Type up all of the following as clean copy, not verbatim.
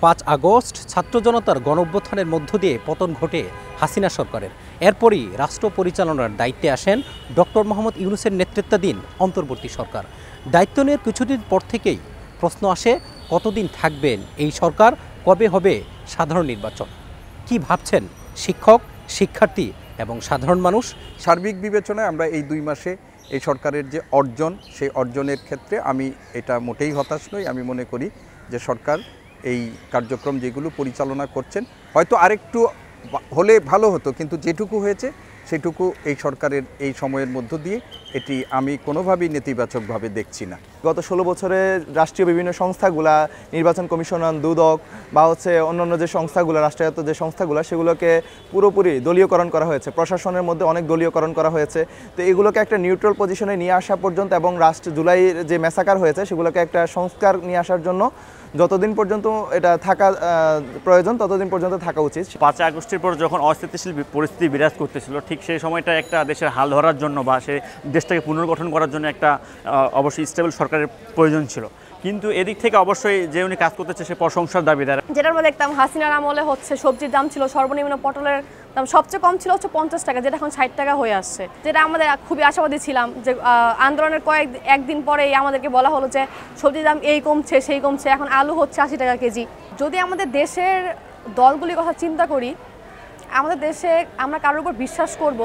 5 August ছাত্র জনতার গণঅভ্যুত্থানের মধ্য দিয়ে পতন ঘটে হাসিনা সরকারের। এরপরই রাষ্ট্র পরিচালনার দায়িত্বে আসেন ডক্টর মোহাম্মদ ইউনূসের নেতৃত্বাধীন অন্তর্বর্তী সরকার। দায়িত্ব নেওয়ার কিছুদিন পর থেকেই প্রশ্ন আসে, কতদিন থাকবেন এই সরকার, কবে হবে সাধারণ নির্বাচন? কি ভাবছেন শিক্ষক, শিক্ষার্থী এবং সাধারণ মানুষ? সার্বিক বিবেচনায় আমরা এই 2 মাসে এই সরকারের যে অর্জন, সেই অর্জনের ক্ষেত্রে আমি এটা মোটেই হতাশ নই। আমি মনে করি যে সরকার এই কার্যক্রম যেগুলো পরিচালনা করছেন হয়তো আরেকটু হলে ভালো হতো, কিন্তু যেটুকু হয়েছে সেটুকু এই সরকারের এই সময়ের মধ্য দিয়ে এটি আমি কোনোভাবেই নেতিবাচকভাবে দেখছি না। গত 16 বছরে রাষ্ট্রীয় বিভিন্ন সংস্থাগুলা, নির্বাচন কমিশন, দুদক বা অন্যান্য যে সংস্থাগুলো, রাষ্ট্রায়ত্ত যে সংস্থাগুলো, সেগুলোকে পুরোপুরি দলীয়করণ করা হয়েছে। প্রশাসনের মধ্যে অনেক দলীয়করণ করা হয়েছে। তো এগুলোকে একটা নিউট্রাল পজিশনে নিয়ে আসা পর্যন্ত এবং জুলাইয়ের যে ম্যাসাকার হয়েছে সেগুলোকে একটা সংস্কার নিয়ে আসার জন্য যতদিন পর্যন্ত এটা থাকা প্রয়োজন ততদিন পর্যন্ত থাকা উচিত। 5 আগস্টের পর যখন অস্থিতিশীল পরিস্থিতি বিরাজ করতেছিল, ঠিক সেই সময়টা একটা দেশের হাল ধরার জন্য বা সে দেশটাকে পুনর্গঠন করার জন্য একটা অবশ্যই স্টেবল সরকারের প্রয়োজন ছিল। কিন্তু এদিক থেকে অবশ্যই যে উনি কাজ করতেছে সে প্রশংসার দাবিদার। যেটার মধ্যে দেখতাম হাসিনার আমলে হচ্ছে সবজির দাম ছিল সর্বনিম্ন, পটলের দাম সবচেয়ে কম ছিল হচ্ছে 50 টাকা, যেটা এখন 60 টাকা হয়ে আসছে। যেটা আমাদের খুবই আশাবাদী ছিলাম যে আন্দোলনের একদিন পরেই আমাদেরকে বলা হলো যে সবজির দাম এই কমছে সেই কমছে, এখন আলু হচ্ছে 80 টাকা কেজি। যদি আমাদের দেশের দলগুলির কথা চিন্তা করি, আমাদের দেশে আমরা কারোর উপর বিশ্বাস করব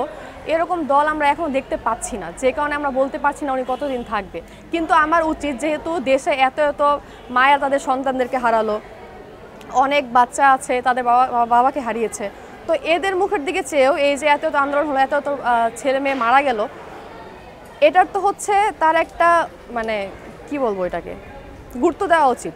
এরকম দল আমরা এখনও দেখতে পাচ্ছি না, যে কারণে আমরা বলতে পারছি না উনি কতদিন থাকবে। কিন্তু আমার উচিত, যেহেতু দেশে এত এত মায়েরা তাদের সন্তানদেরকে হারালো, অনেক বাচ্চা আছে তাদের বাবাকে হারিয়েছে, তো এদের মুখের দিকে চেয়েও এই যে এত এত আন্দোলন হলো, এত এত ছেলে মেয়ে মারা গেল, এটার তো হচ্ছে তার একটা মানে কি বলবো, এটাকে গুরুত্ব দেওয়া উচিত।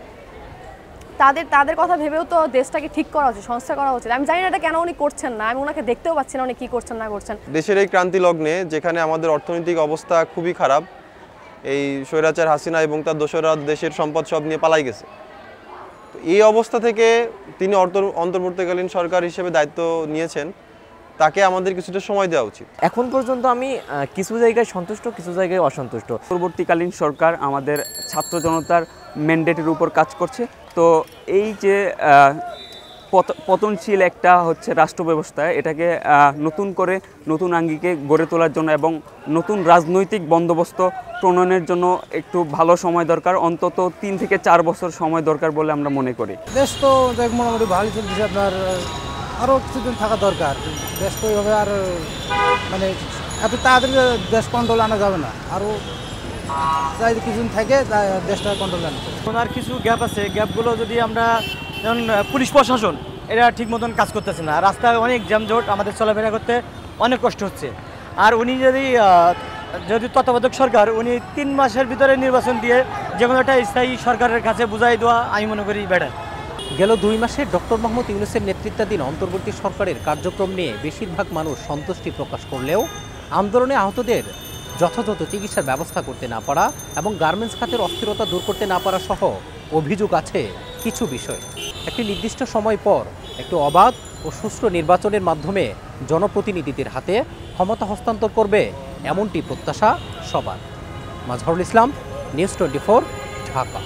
তাদের কথা ভেবেও তো দেশটাকে ঠিক করা উচিত, সংস্কার করা উচিত। আমি জানি না এটা কেন উনি করছেন না, আমি ওনাকে দেখতেও পাচ্ছি না উনি কী করছেন না করছেন। দেশের এই ক্রান্তি লগ্নে যেখানে আমাদের অর্থনৈতিক অবস্থা খুবই খারাপ, এই স্বৈরাচার হাসিনা এবং তার দোসররা দেশের সম্পদ সব নিয়ে পালাই গেছে। তো এই অবস্থা থেকে তিনি অন্তর্বর্তীকালীন সরকার হিসেবে দায়িত্ব নিয়েছেন, তাকে আমাদের কিছুটা সময় দেওয়া উচিত। এখন পর্যন্ত আমি কিছু জায়গায় সন্তুষ্ট, কিছু জায়গায় অসন্তুষ্ট। পরবর্তীকালীন সরকার আমাদের ছাত্র জনতার ম্যান্ডেটের উপর কাজ করছে। তো এই যে পতনশীল একটা হচ্ছে রাষ্ট্র ব্যবস্থা, এটাকে নতুন করে নতুন আঙ্গিকে গড়ে তোলার জন্য এবং নতুন রাজনৈতিক বন্দোবস্ত প্রণয়নের জন্য একটু ভালো সময় দরকার, অন্তত 3 থেকে 4 বছর সময় দরকার বলে আমরা মনে করি। দেশ তো মোটামুটি ভালো চলতেছে, আপনার আরও কিছুদিন থাকা দরকার। দেশ তো এইভাবে আর মানে এত তাড়াতাড়ি দেশ কন্ট্রোল আনা যাবে না, আরও চাই কিছুদিন থেকে দেশটা কন্ট্রোল আনা। ওনার কিছু গ্যাপ আছে, গ্যাপগুলো যদি আমরা, যেমন পুলিশ প্রশাসন এরা ঠিক মতন কাজ করতেছে না, রাস্তায় অনেক জ্যামজট, আমাদের চলাফেরা করতে অনেক কষ্ট হচ্ছে। আর উনি যদি তত্ত্বাবধায়ক সরকার, উনি 3 মাসের ভিতরে নির্বাচন দিয়ে যে কোনো একটা স্থায়ী সরকারের কাছে বুঝাই দেওয়া আমি মনে করি বেটার। গেল 2 মাসে ডক্টর মোহাম্মদ ইউনূসের নেতৃত্বাধীন অন্তর্বর্তী সরকারের কার্যক্রম নিয়ে বেশিরভাগ মানুষ সন্তুষ্টি প্রকাশ করলেও আন্দোলনে আহতদের যথাযথ চিকিৎসার ব্যবস্থা করতে না পারা এবং গার্মেন্টস খাতের অস্থিরতা দূর করতে না পারা সহ অভিযোগ আছে কিছু বিষয়। একটি নির্দিষ্ট সময় পর একটু অবাধ ও সুষ্ঠু নির্বাচনের মাধ্যমে জনপ্রতিনিধিদের হাতে ক্ষমতা হস্তান্তর করবে, এমনটি প্রত্যাশা সবার। মাজহারুল ইসলাম, নিউজ 24, ঢাকা।